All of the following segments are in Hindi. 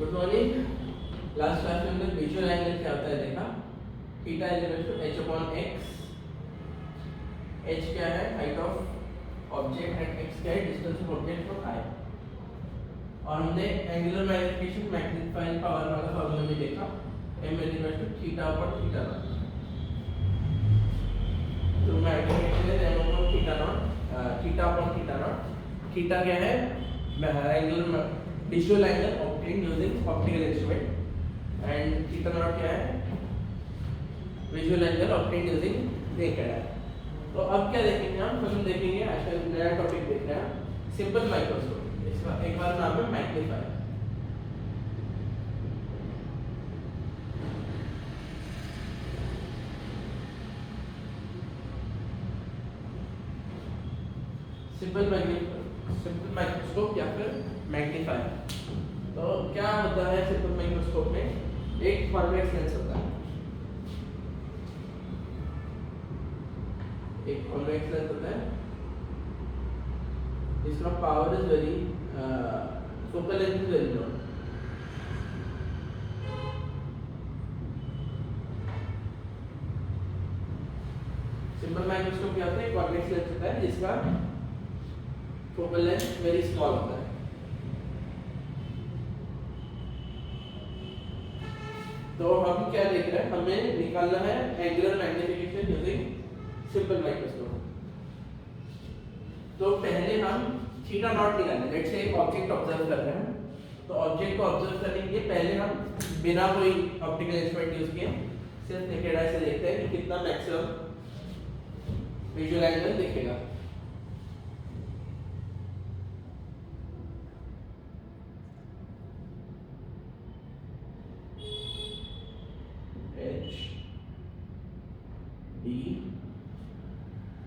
Good morning. लास्ट क्लास में हमने विजुअल एंगल क्या होता है देखा। Theta is equal to h upon x। h क्या है? Height of object and x क्या है? Distance of object from i। और हमने एंगुलर मैग्निफिकेशन मैग्नीफाइंग पावर वाला फॉर्मूला भी देखा, m is equal to theta upon theta naught. तो magnification is m upon theta naught, theta upon theta naught. Theta क्या है? Angular visual angle obtained using optical instrument, and theta naught क्या है? Visual angle obtained using naked आई। तो अब क्या देखेंगे हम देखेंगे आजकल नया टॉपिक देख रहे हैं, सिंपल माइक्रोस्कोप। इसका एक बार नाम है मैग्नीफायर। सिंपल माइक्रोस्कोप या फिर मैग्नीफायर। तो क्या होता है सिंपल माइक्रोस्कोप में? एक कॉन्वेक्स लेंस होता है, एक कॉन्वेक्स लेंस होता है जिसका power is very, focal length is very low. Simple microscope क्या होता है? कॉन्वेक्स लेंस होता है जिसका फोकल लेंथ वेरी स्मॉल होता है। तो हम क्या देख रहे हैं? हमें निकालना है angular magnification using simple microscope. तो पहले हम थीटा नॉट निकालेंगे। लेट्स से एक ऑब्जेक्ट ऑब्जर्व कर रहे हैं, तो ऑब्जेक्ट को ऑब्जर्व करने के लिए पहले हम बिना कोई ऑप्टिकल इंस्ट्रूमेंट यूज किए सिर्फ नेकेड आई से देखते हैं कि कितना मैक्सिमम विजुअल एंगल दिखेगा।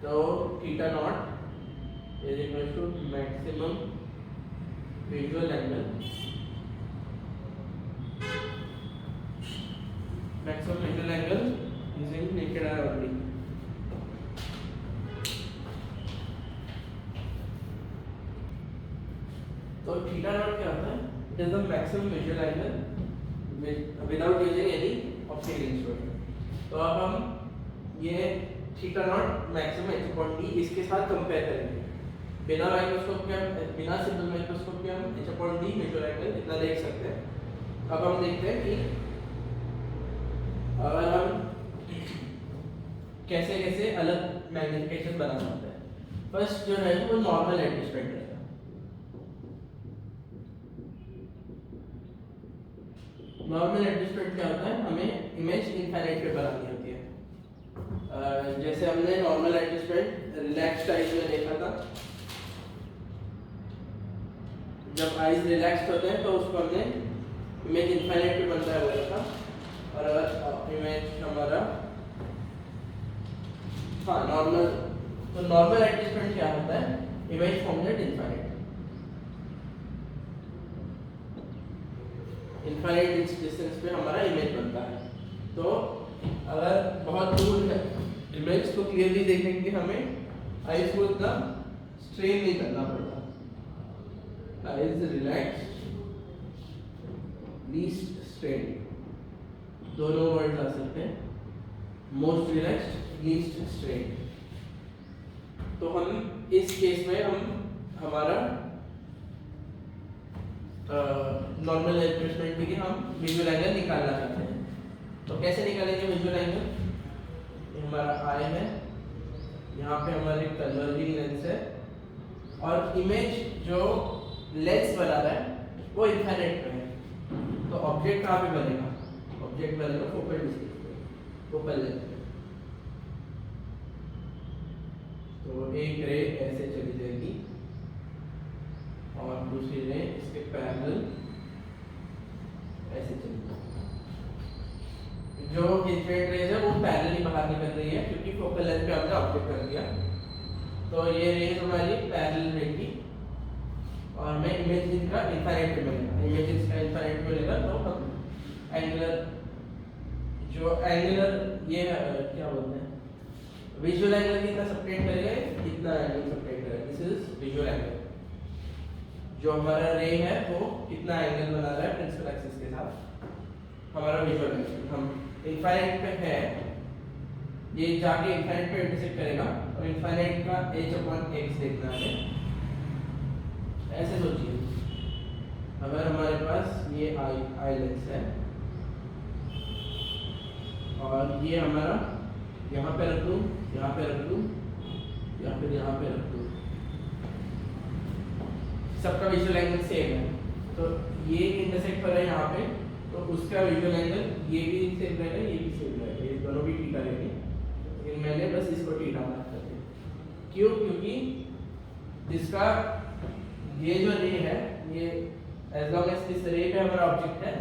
तो theta naught is equal to maximum visual angle, maximum visual angle using naked eye only. तो थीटा नॉट क्या होता है? It is the maximum visual angle without using any optical instrument. तो अब हम ये theta naught maximum h upon d इसके साथ कंपेयर करेंगे। बिना माइक्रोस्कोप के हम, बिना सिंपल माइक्रोस्कोप के हम h upon d visual angle इतना देख सकते हैं। अब हम देखते हैं कि अगर हम कैसे कैसे अलग मैग्निफिकेशन बना सकते हैं। फर्स्ट जो है वो नॉर्मल एडजस्टमेंट है। नॉर्मल एडजस्टमेंट क्या होता है? हमें इमेज इनफाइनाइट पे बनानी होती है। जैसे हमने नॉर्मल एडजस्टमेंट रिलैक्स टाइप में देखा था, जब आईज रिलैक्स्ड होते हैं तो उसको हमने इमेज इनफाइनाइट पे बनता है बोला था। और अगर इमेज हमारा नॉर्मल, तो नॉर्मल एडजस्टमेंट क्या होता है? Image format infinite, infinite distance पे हमारा इमेज बनता है। तो अगर बहुत दूर है इमेज को क्लियरली देखने के लिए हमें आईज को इतना स्ट्रेन नहीं करना पड़ता। आईज रिलैक्स्ड, लीस्ट स्ट्रेन, दोनों वर्ड आ सकते हैं। Most relaxed, least strain. तो हम इस केस में हम हमारा नॉर्मल एडजस्टमेंट में कि हम विजुअल एंगल निकालना चाहते हैं। तो कैसे निकालेंगे विजुअल एंगल? ये हमारा आई है, यहाँ पे हमारी कन्वर्जिंग लेंस है, और इमेज जो लेंस बना रहा है वो इनफाइनाइट पे है। तो ऑब्जेक्ट कहाँ पे बनेगा? ऑब्जेक्ट बनेगा फोकल डिस्टेंस पे, फोकल लेंथ पे। तो एक रे ऐसे चली जाएगी और दूसरी रे इसके पैरेलल ऐसे चली जाएगी। जो इंसिडेंट रेज है वो पैरेलली बाहर निकल रही है क्योंकि फोकल लेंथ पे हमने ऑब्जेक्ट कर दिया। तो ये रेज हमारी पैरेलल रहेगी और हमें इमेज इनका इनफाइनाइट पे मिलेगा। इमेज इसका इनफाइनाइट पे मिलेगा तो हम एंगुलर, जो एंगुलर ये क्या बोलते हैं, विजुअल एंगल कितना सबटेंड करेगा? कितना एंगल सबटेंड करेगा? This is visual angle. जो हमारा रे है वो कितना एंगल बना रहा है प्रिंसिपल एक्सिस के साथ, हमारा विजुअल एंगल। हम इनफाइनाइट पे है, ये जाके इनफाइनाइट पे इंटरसेक्ट करेगा और इनफाइनाइट का h/x देखना है। ऐसे सोचिए, अगर हमारे पास ये आई लेंस है और ये हमारा यहाँ पे रख दूँ, यहाँ पे रख दूँ या फिर यहाँ पे रख दूँ, सबका विजुअल एंगल सेम है, तो ये इंटरसेक्ट कर रहा है यहाँ पे, तो उसका विजुअल एंगल ये भी सेम रहेगा, ये भी सेम रहेगा, ये दोनों भी थीटा रहेंगे। लेकिन मैंने बस इसको थीटा मार्क कर दिया। क्यों? क्योंकि जिसका ये जो रे है, ये एज लॉन्ग एज दिस रे पे हमारा ऑब्जेक्ट है,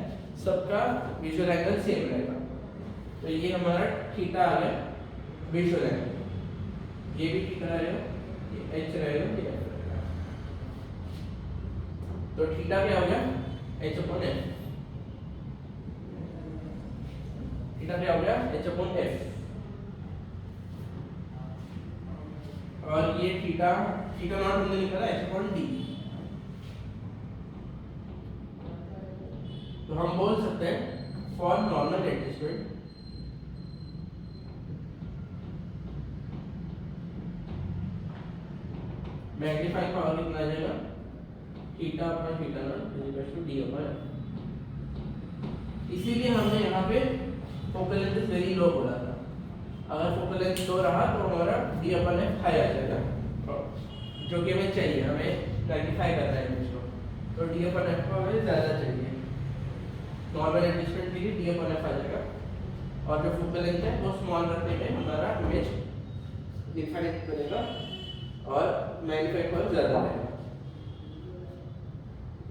सबका विजुअल एंगल सेम रहेगा। तो ये हमारा थीटा आ गया विजुअल एंगल, ये भी थीटा रहेगा, ये h रहेगा, ये f रहेगा। तो थीटा क्या हो गया? h/f। थीटा क्या हो गया? h/f। और ये थीटा नॉट हमने निकाला h/d। तो हम बोल सकते हैं for normal adjustment magnifying power कितना आ जाएगा? θ/θ0 इसीलिए हमने यहाँ पे focal length is very low बोला था। अगर फोकल लेंथ लो रहा तो हमारा d/f हाई आ जाएगा, जो कि हमें चाहिए, हमें मैग्नीफाई करना है इमेज को, तो d/f को हमें ज़्यादा चाहिए। नॉर्मल एडजस्टमेंट के लिए d/f आ जाएगा, और जो फोकल लेंथ है वो स्मॉल रखने में हमारा इमेज इनफाइनाइट बनेगा और मैग्नीफाइड पावर ज़्यादा रहेगा।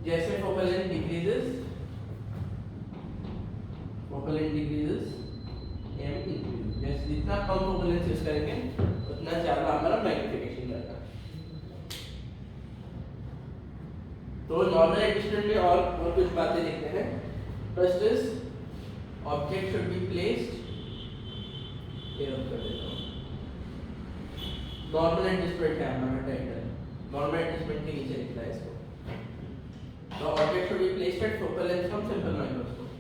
जैसे focal length decreases m increases. जैसे जितना कम फोकल लेंथ यूज करेंगे उतना ज़्यादा हमारा मैग्नीफिकेशन रहेगा। तो नॉर्मल एडजस्टमेंट में और कुछ बातें देखते हैं। First is object should be placed, normal adjustment है हमारा टाइटल, नॉर्मल एडजस्टमेंट के नीचे लिखना है इसको। The object should be placed at focal length from simple microscope.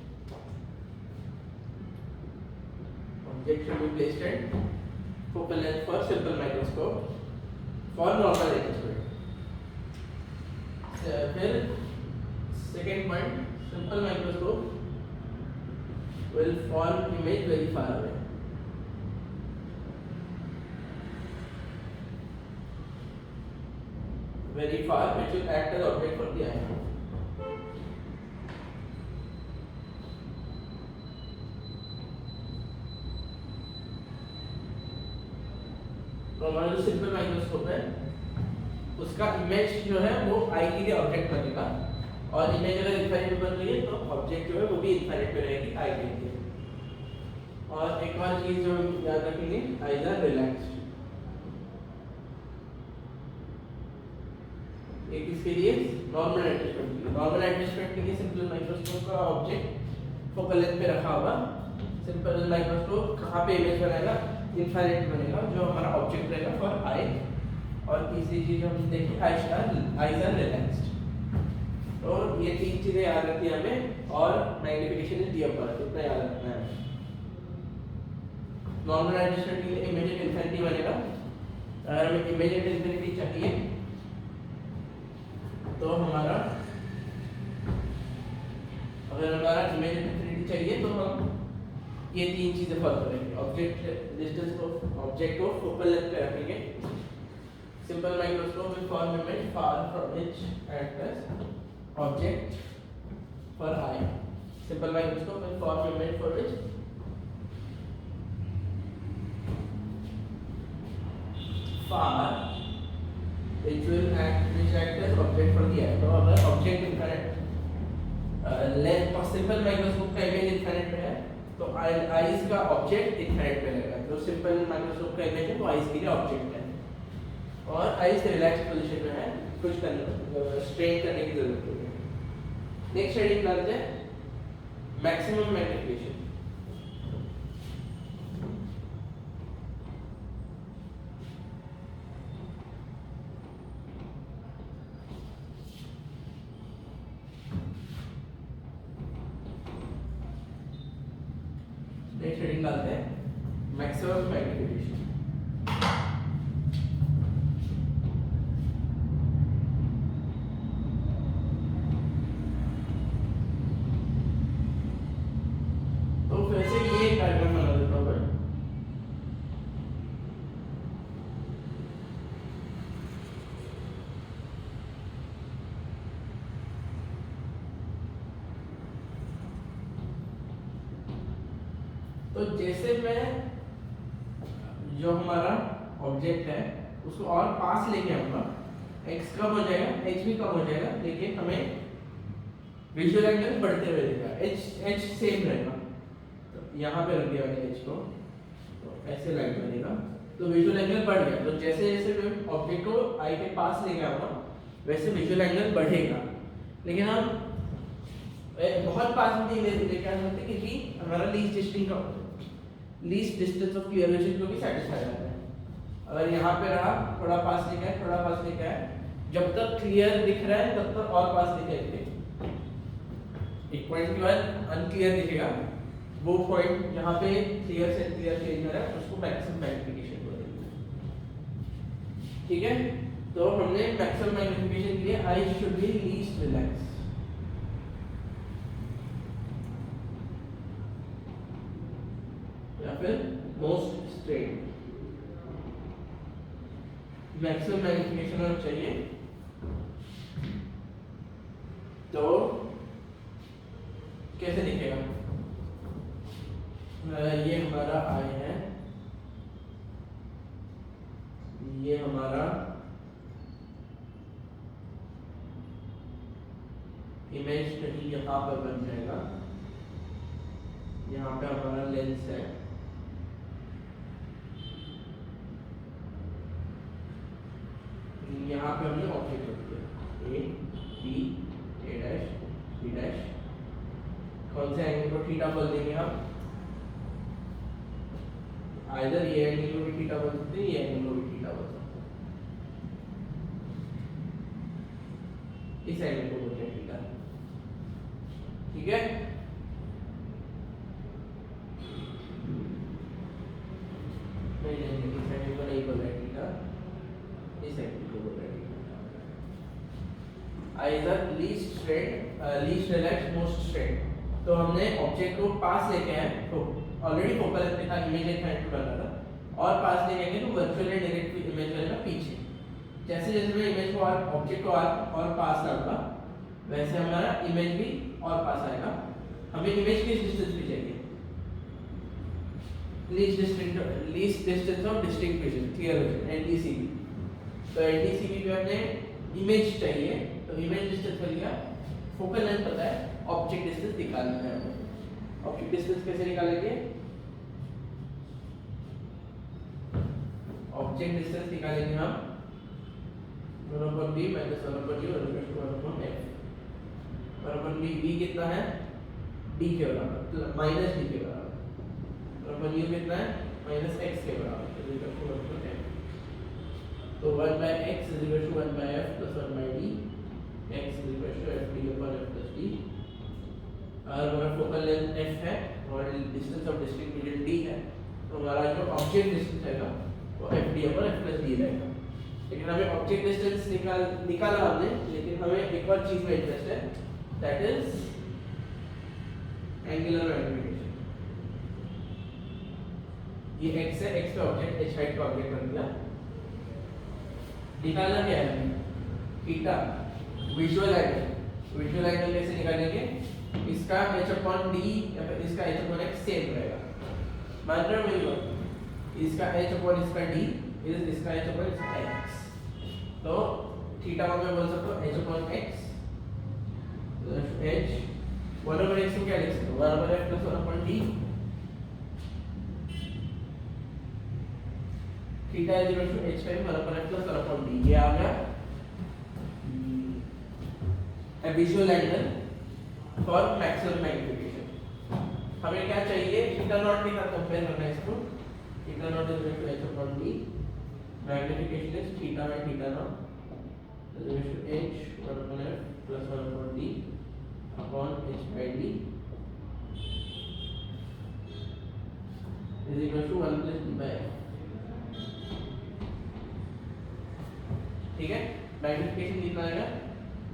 Object should be placed at focal length for simple microscope for normal adjustment. फिर second point, simple microscope will form image very far away. Very far, which will act as object for the eye. तो हमारा जो सिंपल माइक्रोस्कोप है उसका इमेज जो है वो आई के लिए ऑब्जेक्ट बनेगा, और इमेज अगर इनफाइनाइट बन रही है तो ऑब्जेक्ट जो है वो भी इनफाइनाइट पे रहेगी आई के लिए। और एक और चीज जो याद रखेंगे, आईज आर रिलैक्स्ड। एक इसके लिए नॉर्मल एडजस्टमेंट के लिए, नॉर्मल एडजस्टमेंट के लिए सिंपल माइक्रोस्कोप का ऑब्जेक्ट फोकल लेंथ पे रखा होगा। सिंपल माइक्रोस्कोप कहाँ पे इमेज बनाएगा? इनफाइनाइट बनेगा, जो हमारा ऑब्जेक्ट रहेगा फॉर आई। और तीसरी चीज हम देखिए, आईज आर रिलैक्स्ड। तो ये तीन चीजें याद रखनी है हमें, और मैग्नीफिकेशन इज d/f इतना याद रखना है। नॉर्मल एडजस्टमेंट के लिए इमेज एट इंफिनिटी बनेगा। अगर हमें इमेज एट इंफिनिटी चाहिए तो हमारा इमेज एट इंफिनिटी चाहिए तो हम ये तीन चीजें फॉलो करेंगे। ऑब्जेक्ट डिस्टेंस को, ऑब्जेक्ट को फोकल लेंथ पे रखेंगे। Simple microscope will form image far from which act as object for eye. Simple microscope will form image for which far which act as object for the eye। तो अगर ऑब्जेक्ट इनफाइनाइट लेंथ और सिंपल माइक्रोस्कोप का इमेज इनफाइनाइट पे है तो आईज का ऑब्जेक्ट इनफाइनाइट पे रहेगा। जो सिंपल माइक्रोस्कोप का इमेज है वो आईज के लिए ऑब्जेक्ट है, और आईज रिलैक्स पोजीशन में है, कुछ करने स्ट्रेन करने की जरूरत नहीं है। नेक्स्ट हेडिंग करते हैं मैक्सिमम मैग्निफिकेशन। तो जैसे मैं जो हमारा ऑब्जेक्ट है उसको और पास लेके आऊंगा, x कम हो जाएगा, h भी कम हो जाएगा, लेकिन हमें विजुअल एंगल बढ़ते हुए दिखेगा, h सेम रहेगा। तो यहाँ पे रख दिया मैंने h को, तो ऐसे लाइन बनेगा, तो विजुअल एंगल बढ़ गया। तो जैसे जैसे मैं ऑब्जेक्ट को आई के पास लेके आऊंगा वैसे विजुअल एंगल बढ़ेगा। लेकिन हम बहुत पास में नहीं लेके आ सकते क्योंकि हमारा least distance of clear vision को भी सेटिस्फाई करता है। अगर यहाँ पे रहा, थोड़ा पास लेके आए, थोड़ा पास लेके आए, जब तक क्लियर दिख रहा है तब तक और पास लेके आएंगे। एक पॉइंट के बाद अनक्लियर दिखेगा, वो पॉइंट जहाँ पे क्लियर से क्लियर चेंज हो रहा है उसको मैक्सिमम मैग्निफिकेशन बोलेंगे। ठीक है, तो हमने मैक्सिमम मैग्निफिकेशन के लिए I should be least relax. या फिर मोस्ट स्ट्रेट। मैक्सिमम मैग्निफिकेशन होना चाहिए। तो कैसे दिखेगा? ये हमारा आई है, ये हमारा इमेज कहीं यहाँ पर बन जाएगा, यहाँ पे हमारा लेंस है, यहाँ पे हमने ऑब्जेक्ट रख दिया A B A dash B dash. कौन से एंगल को थीटा बोल देंगे हम? आइदर ये एंगल को भी थीटा बोल सकते हैं, ये एंगल को भी थीटा बोल सकते हैं। इस एंगल को बोलते हैं थीटा। ठीक है, नहीं इस एंगल को नहीं बोल रहे थीटा, इस एंगल को बोल रहे हैं either least straight, least relax, most straight. तो हमने ऑब्जेक्ट को पास लेके आए, तो ऑलरेडी फोकल लेंथ था, इमेज एक पॉइंट पर लगा था, और पास लेके आएंगे तो वर्चुअल एंड डायरेक्ट इमेज रहेगा पीछे। जैसे जैसे मैं इमेज को और ऑब्जेक्ट को और पास लाऊंगा वैसे हमारा इमेज भी और पास आएगा। हमें इमेज किस डिस्टेंस पे चाहिए? Least distance of distinct vision, clear vision, NDCV. तो एनडीसीवी पे हमने इमेज चाहिए, तो इमेज डिस्टेंस कर लिया, फोकल लेंथ पता है, ऑब्जेक्ट डिस्टेंस निकालना है हमें। ऑब्जेक्ट डिस्टेंस कैसे निकालेंगे? ऑब्जेक्ट डिस्टेंस निकालेंगे हम 1/b - 1/u = 1/f। 1/b b कितना है? d के बराबर, माइनस d के बराबर। 1/u कितना है? -x के बराबर, = 1/f। तो 1/x = 1/f + 1/d, x = fd/f + d। अगर हमारा फोकल लेंथ f है और distance of distinct vision d है, तो हमारा जो ऑब्जेक्ट डिस्टेंस रहेगा वो fd/f + d रहेगा। लेकिन हमें ऑब्जेक्ट डिस्टेंस निकाला हमने, लेकिन हमें एक और चीज में इंटरेस्ट है, दैट इज एंगुलर मैग्निफिकेशन। ये x है, x पे ऑब्जेक्ट, h हाइट का ऑब्जेक्ट बन गया। निकालना क्या है? Theta. Visual angle, visual angle कैसे निकालेंगे? इसका h/d या फिर इसका h/x सेम रहेगा। मान रहे हो मेरी बात? इसका h/इसका d, इसका h/इसका x। तो थीटा को मैं बोल सकता हूँ h/x, h 1/x को क्या लिख सकते हो? 1/f + 1/d। Theta h' 1/f + 1/d। ये आ गया visual angle for maximum magnification. हमें क्या चाहिए? थीटा नॉट के साथ कंपेयर करना है इसको। Theta naught h/d, magnification is theta by theta naught h 1/f + 1/d upon h/d = 1 + d/f। ठीक है, मैग्निफिकेशन कितना आएगा?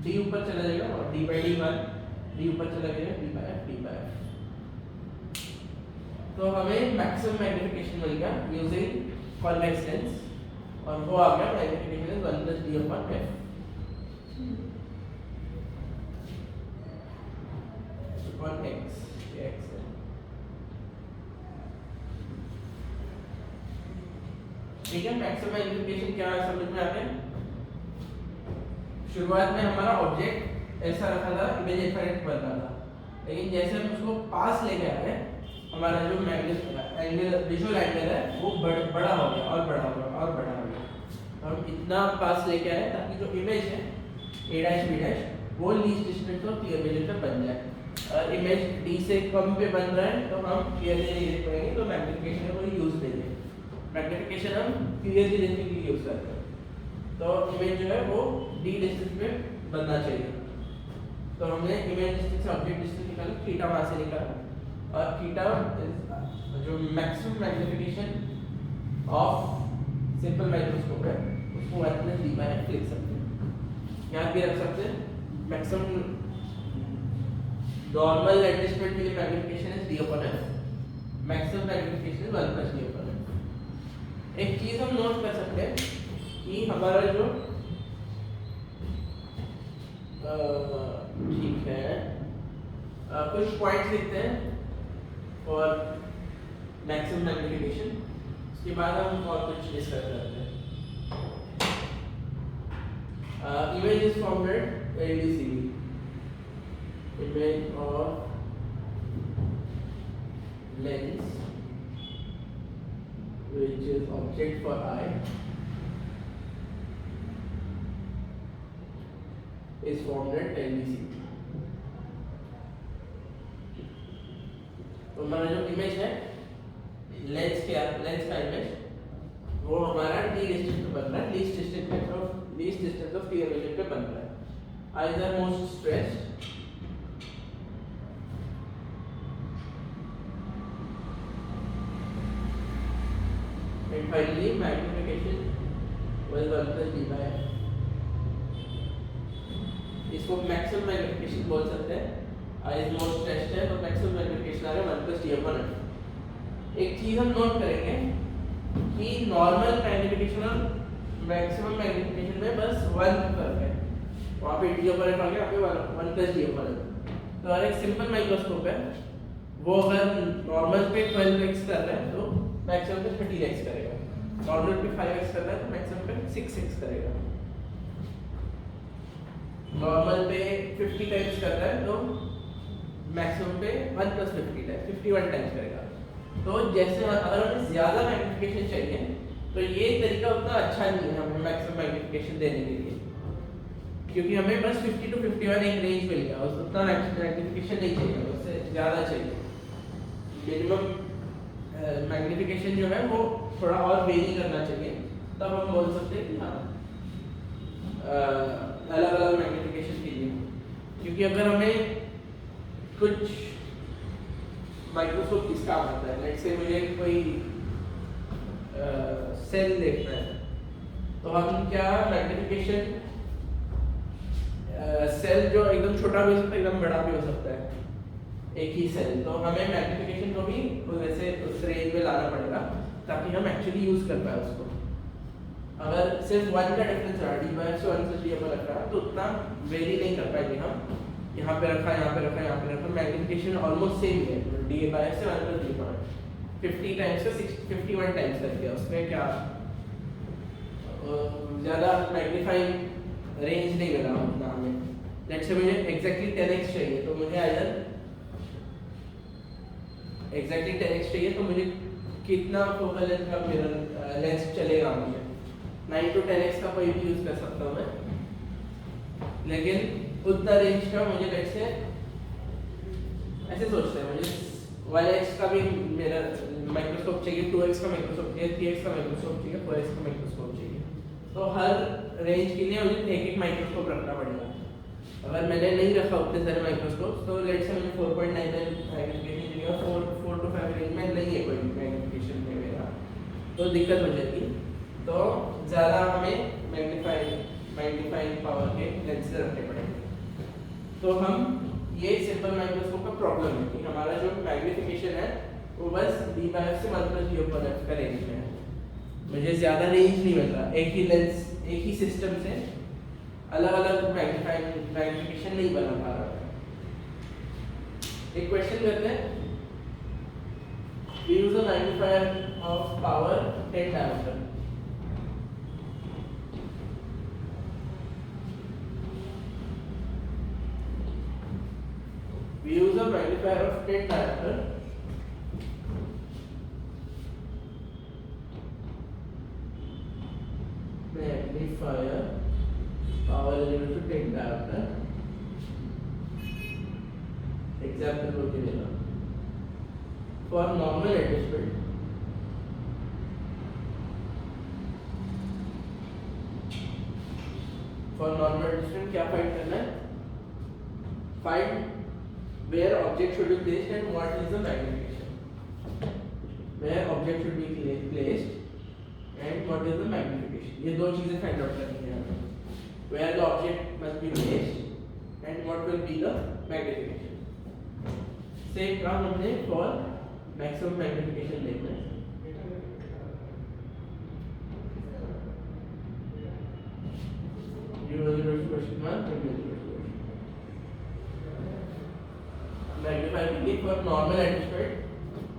d ऊपर चला जाएगा और d/d मान d ऊपर चला गया, d/f। तो हमें मैक्सिमम मैग्निफिकेशन मिल गया यूजिंग कॉन्वेक्स लेंस, और वो आ गया मैग्निफिकेशन इज 1 + d/f। x है। ठीक है, मैक्सिमम मैग्नीफिकेशन क्या है समझ में आ गया। शुरुआत में हमारा ऑब्जेक्ट ऐसा रखा था, इमेज इनफाइनाइट बन रहा था, लेकिन जैसे हम उसको पास लेके आ गए हमारा जो एंगल विजुअल एंगल है वो बड़ा हो गया और बड़ा हो गया और बड़ा हो गया। हम इतना पास लेके आए ताकि जो इमेज है ए डैश बी डैश वो लीस्ट डिस्टेंस ऑफ क्लियर पे बन जाए। इमेज डी से कम पे बन रहा है तो हम क्लियरली नहीं देख पाएंगे, तो मैग्नीफिकेशन का कोई यूज नहीं है। मैग्नीफिकेशन हम क्लियरली देखने के लिए यूज करते हैं, तो इमेज जो है वो डी डिस्टेंस पे बनना चाहिए। तो हमने इमेज डिस्टेंस से ऑब्जेक्ट डिस्टेंस निकाला, थीटा वहां से निकाला, और थीटा जो maximum magnification of simple microscope है उसको 1 + d बाय f लिख सकते हैं। यहाँ भी रख सकते हैं मैक्सिमम नॉर्मल एडजस्टमेंट के लिए magnification is d/f, maximum magnification is 1 + d/f। एक चीज हम नोट कर सकते हैं कि हमारा जो ठीक है कुछ पॉइंट्स लिखते हैं और मैक्सिमम मैग्नीफिकेशन, उसके बाद हम और कुछ डिस्कस करते हैं। Image is formed LDCB, image of lens which is object for eye is formed at LDCB। तो हमारा जो इमेज है लेंस का इमेज वो हमारा डी डिस्टेंस पे बन रहा है, least distance of clear vision पे बन रहा है। Eyes are most stressed and finally magnification was 1 + d/f। इसको मैक्सिमम मैग्नीफिकेशन बोल सकते हैं। आइज मोर स्ट्रेस्ड है तो मैक्सिमम मैग्नीफिकेशन आ रहा है 1 + d/f। एक चीज हम नोट करेंगे कि नॉर्मल मैग्नीफिकेशन और मैक्सिमम मैग्नीफिकेशन में बस 1 फर्क है, वहाँ पे d/f आ गया, यहाँ पे 1 + d/f। तो अगर एक सिंपल माइक्रोस्कोप है वो अगर नॉर्मल पे 12x कर रहा है तो मैक्सिमम पे 13x करेगा, नॉर्मल पे 5x कर रहा है तो मैक्सिमम पे 6x करेगा, नॉर्मल पे 50 टाइम्स कर रहा है तो मैक्सिमम पे 1 + 50 टाइम्स 51 टाइम्स करेगा। तो जैसे अगर हमें ज़्यादा मैग्नीफिकेशन चाहिए तो ये तरीका उतना अच्छा नहीं है हमें मैक्सिमम मैग्नीफिकेशन देने के लिए, क्योंकि हमें बस 50 to 51 एक रेंज मिल गया, उतना मैग्नीफिकेशन नहीं चाहिए, उससे ज़्यादा चाहिए। मिनिमम मैग्नीफिकेशन जो है वो थोड़ा और वेरी करना चाहिए, तब हम बोल सकते हैं कि हाँ अलग अलग मैग्नीफिकेशन के लिए। क्योंकि अगर हमें कुछ माइक्रोस्कोप किस काम आता है, लेट्स से मुझे कोई सेल देखना है तो हम क्या मैग्नीफिकेशन सेल जो एकदम छोटा भी हो सकता है एकदम बड़ा भी हो सकता है एक ही सेल, तो हमें मैग्नीफिकेशन को भी वैसे उस रेंज में लाना पड़ेगा ताकि हम एक्चुअली यूज कर पाए उसको। अगर सिर्फ 1 का डिफरेंस रहा d/f से 1 + d/f रख रहा तो उतना वेरी नहीं कर पाएंगे हम, यहाँ पे रखा यहाँ पे रखा यहाँ पे रखा, मैग्नीफिकेशन ऑलमोस्ट सेम है d/f से 1 + d/f 50 टाइम्स का 51 टाइम्स कर दिया, उसमें क्या ज़्यादा मैग्नीफाइंग रेंज नहीं मिला उतना हमें। लेट्स से मुझे एग्जैक्टली 10x चाहिए तो मुझे आइदर एग्जैक्टली 10x चाहिए तो मुझे कितना फोकल लेंथ का मिरर लेंस चलेगा, मुझे 9 to 10x का कोई भी यूज कर सकता हूँ मैं, लेकिन उतना रेंज का मुझे लेट्स से ऐसे सोचते हैं मुझे 1x का भी मिरर माइक्रोस्कोप चाहिए, 2x का माइक्रोस्कोप चाहिए, 3x का माइक्रोस्कोप चाहिए, 4x का माइक्रोस्कोप चाहिए, तो हर रेंज के लिए मुझे एक एक माइक्रोस्कोप रखना पड़ेगा। अगर मैंने नहीं रखा उतने सारे माइक्रोस्कोप तो लेट्स से मुझे 4.99 मैग्नीफिकेशन चाहिए, 4 to 5 रेंज में नहीं है कोई मैग्नीफिकेशन में मेरा, तो दिक्कत हो जाएगी। तो ज़्यादा हमें मैग्नीफाइंग पावर के लेंस रखने पड़ेंगे। तो हम ये सिंपल माइक्रोस्कोप का प्रॉब्लम है कि हमारा जो मैग्नीफिकेशन है वो बस d/f से 1 + d/f का रेंज में है, मुझे ज़्यादा रेंज नहीं मिल रहा, एक ही लेंस एक ही सिस्टम से अलग अलग मैग्नीफिकेशन नहीं बना पा रहा है। एक क्वेश्चन करते हैं, we use a magnifier of power 10 diameter a magnifier of 10 diopter. Magnifier power is equal to 10 diopter. Example को देना. For normal adjustment, क्या फाइंड करना है? Find where object should be placed and what is the magnification. Where object should be placed and what is the magnification. ये दो चीजें फाइंड आउट करनी है. Where the object must be placed and what will be the magnification. Same काम हमने for maximum magnification देखना है. question mark मैग्नीफाई के फॉर नॉर्मल एडजस्टमेंट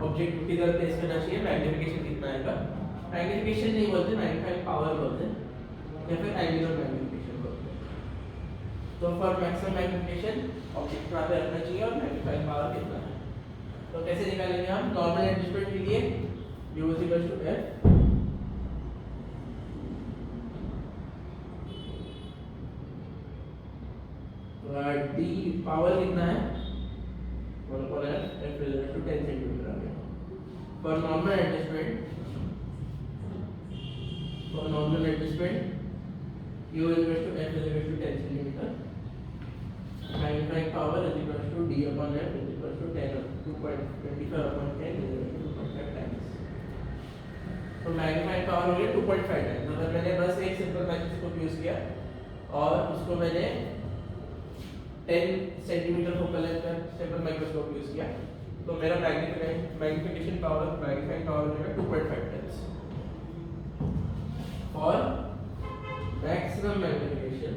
ऑब्जेक्ट किधर प्लेस करना चाहिए, मैग्निफिकेशन कितना आएगा. मैग्निफिकेशन नहीं बोलते, मैग्नीफाइंग पावर बोलते हैं या फिर एंगुलर मैग्निफिकेशन बोलते हैं. तो फॉर मैक्सिमम मैग्निफिकेशन ऑब्जेक्ट कहां पे रखना चाहिए और मैग्नीफाइंग पावर कितना है. तो कैसे निकालेंगे हम? नॉर्मल एडजस्टमेंट के लिए u = f d पावर कितना है 1/f f = 10 सेंटीमीटर आ गया. For normal adjustment u = f = 10 centimetre. Magnifying power d/f = 2.25/10 2.5 times. तो मैग्नीफाइंग पावर हो गया 2.5 टाइम्स. अगर मैंने बस एक सिंपल माइक्रोस्कोप यूज किया और उसको मैंने 10 सेंटीमीटर फोकल लेंथ का सिंपल माइक्रोस्कोप यूज किया तो मेरा मैग्नीफिकेशन पावर मैग्नीफाइंग पावर हो जाएगा 2.5 टाइम्स. और मैक्सिमम मैग्नीफिकेशन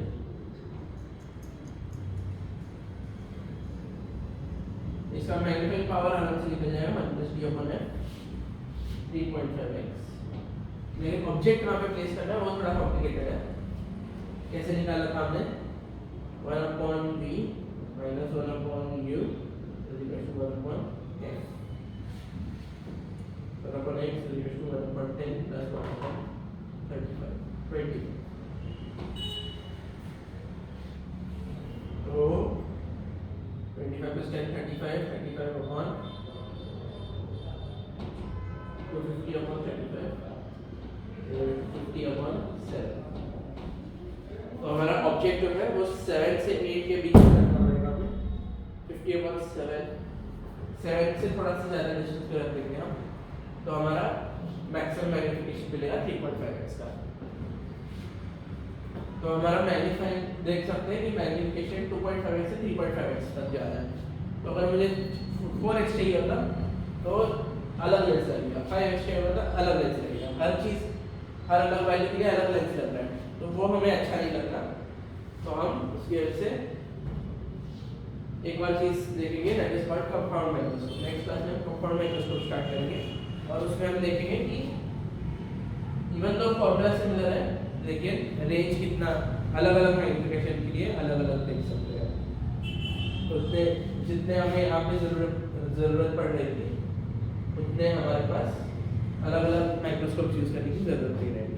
इसका मैग्नीफाइंग पावर आराम से निकल जाएगा -d/f 3.5x. लेकिन ऑब्जेक्ट कहाँ पे प्लेस करना है वो थोड़ा कॉम्प्लिकेटेड है. कैसे निकाला था हमने? 1/v - 1/u = 1/x. 1/x = 1/10 + 1/35 20. तो 25 + 10 35 35/250/35 50/7. तो हमारा ऑब्जेक्ट जो है वो 7 से 8 के बीच में रखना पड़ेगा हमें. 50/7 7 से थोड़ा सा ज़्यादा डिस्टेंस पे रख देंगे हम तो हमारा मैक्सिमम मैग्नीफिकेशन मिलेगा 3.5x का. तो हमारा मैग्नीफाइंग देख सकते हैं कि मैग्नीफिकेशन 2.5x से 3.5x तक जा रहा है. तो अगर मुझे 4x चाहिए होता तो अलग लेंस लगेगा, 5x चाहिए होता अलग लेंस लगेगा. हर चीज़ हर अलग वैल्यू के लिए अलग लेंस लग रहा है तो वो हमें अच्छा नहीं लगता. तो हम उसकी वजह से एक बार चीज़ देखेंगे that is called compound microscope. Next class में हम कंपाउंड माइक्रोस्कोप स्टार्ट करेंगे और उसमें हम देखेंगे कि इवन तो फॉर्मूला सिमिलर है लेकिन रेंज कितना अलग अलग मैग्नीफिकेशन के लिए अलग अलग देख सकते हैं. तो जितने हमें यहाँ पे ज़रूरत पड़ रही थी उतने हमारे पास अलग अलग माइक्रोस्कोप यूज़ करने की ज़रूरत नहीं रहेगी.